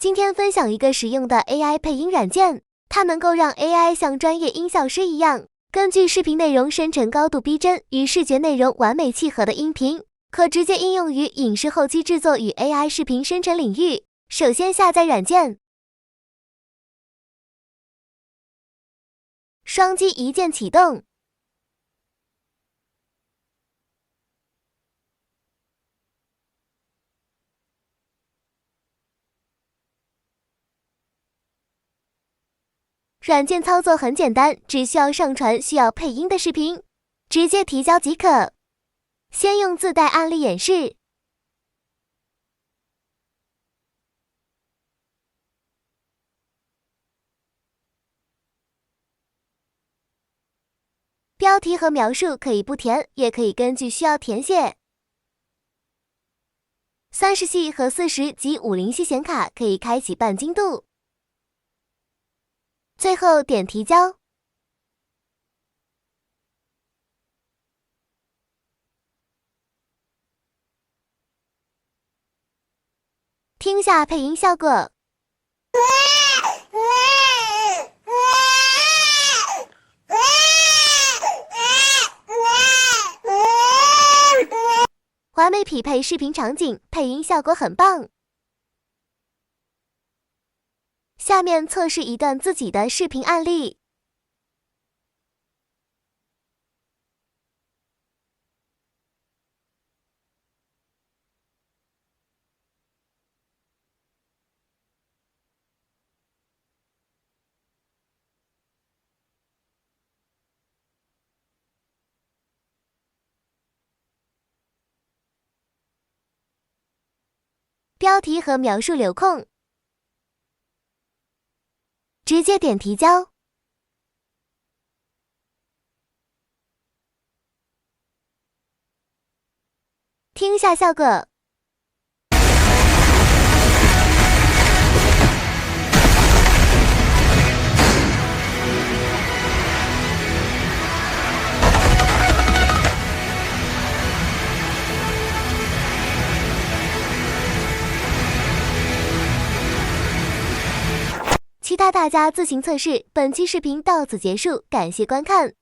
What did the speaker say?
今天分享一个实用的 AI 配音软件，它能够让 AI 像专业音效师一样，根据视频内容生成高度逼真与视觉内容完美契合的音频，可直接应用于影视后期制作与 AI 视频生成领域。首先下载软件，双击一键启动。软件操作很简单，只需要上传需要配音的视频，直接提交即可。先用自带案例演示。标题和描述可以不填，也可以根据需要填写。30系和40及50系显卡可以开启半精度。最后点提交。听下配音效果。完美匹配视频场景，配音效果很棒。下面测试一段自己的视频案例。标题和描述留空，直接点提交。听下效果。其他大家自行测试。本期视频到此结束，感谢观看。